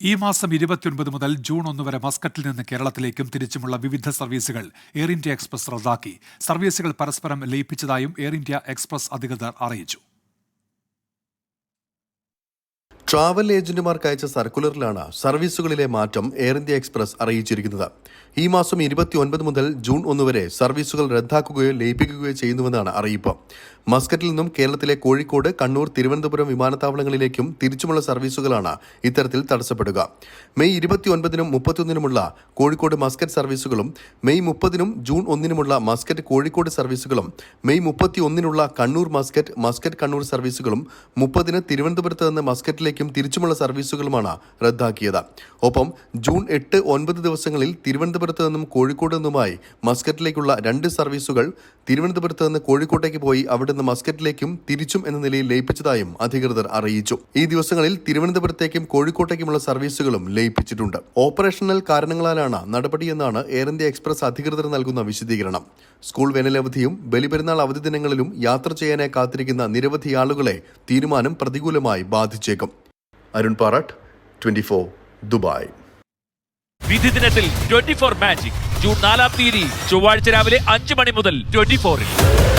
ഈ മാസം 29 മുതൽ ജൂൺ 1 വരെ മസ്കറ്റിൽ നിന്ന് കേരളത്തിലേക്കും തിരിച്ചുമുള്ള വിവിധ സർവീസുകൾ എയർ ഇന്ത്യ എക്സ്പ്രസ് റദ്ദാക്കി. സർവീസുകൾ പരസ്പരം ലയിപ്പിച്ചതായും എയർ ഇന്ത്യ എക്സ്പ്രസ് അധികൃതർ അറിയിച്ചു. ട്രാവൽ ഏജന്റുമാർക്ക് അയച്ച സർക്കുലറിലാണ് സർവീസുകളിലെ മാറ്റം എയർ ഇന്ത്യ എക്സ്പ്രസ് അറിയിച്ചിരിക്കുന്നത്. ഈ മാസം 29 മുതൽ ജൂൺ 1 വരെ സർവീസുകൾ റദ്ദാക്കുകയോ ലയിപ്പിക്കുകയോ ചെയ്യുന്നുവെന്നാണ് അറിയിപ്പ്. മസ്കറ്റിൽ നിന്നും കേരളത്തിലെ കോഴിക്കോട്, കണ്ണൂർ, തിരുവനന്തപുരം വിമാനത്താവളങ്ങളിലേക്കും തിരിച്ചുമുള്ള സർവീസുകളാണ് ഇത്തരത്തിൽ തടസ്സപ്പെടുക. മെയ് 29-നും 31-നുമുള്ള കോഴിക്കോട് മസ്കറ്റ് സർവീസുകളും മെയ് 30-നും ജൂൺ 1-നുമുള്ള മസ്കറ്റ് കോഴിക്കോട് സർവീസുകളും മെയ് 31-നുള്ള കണ്ണൂർ മസ്കറ്റ് കണ്ണൂർ സർവീസുകളും 30-ന് തിരുവനന്തപുരത്ത് നിന്ന് മസ്കറ്റിലേക്കും തിരിച്ചുമുള്ള സർവീസുകളുമാണ് റദ്ദാക്കിയത്. ഒപ്പം ജൂൺ 8, 9 ദിവസങ്ങളിൽ തിരുവനന്തപുരത്ത് നിന്നും കോഴിക്കോട് നിന്നുമായി മസ്കറ്റിലേക്കുള്ള 2 സർവീസുകൾ തിരുവനന്തപുരത്ത് നിന്ന് കോഴിക്കോട്ടേക്ക് പോയി അവിടെ നിന്ന് മസ്കറ്റിലേക്കും തിരിച്ചും എന്ന നിലയിൽ ലയിപ്പിച്ചതായും അധികൃതർ അറിയിച്ചു. ഈ ദിവസങ്ങളിൽ തിരുവനന്തപുരത്തേക്കും കോഴിക്കോട്ടേക്കുമുള്ള സർവീസുകളും ലയിപ്പിച്ചിട്ടുണ്ട്. ഓപ്പറേഷണൽ കാരണങ്ങളാലാണ് നടപടിയെന്നാണ് എയർ ഇന്ത്യ എക്സ്പ്രസ് അധികൃതർ നൽകുന്ന വിശദീകരണം. സ്കൂൾ വേനലവധിയും ബലിപെരുന്നാൾ അവധി ദിനങ്ങളിലും യാത്ര ചെയ്യാനായി കാത്തിരിക്കുന്ന നിരവധി ആളുകളെ തീരുമാനം പ്രതികൂലമായി ബാധിച്ചേക്കും. അരുൺ പാറാട്ട്, 24, ദുബായ്. വിധി ദിനത്തിൽ 24 മാജിക് ജൂൺ 4 ചൊവ്വാഴ്ച രാവിലെ 5 മണി മുതൽ 24-ൽ.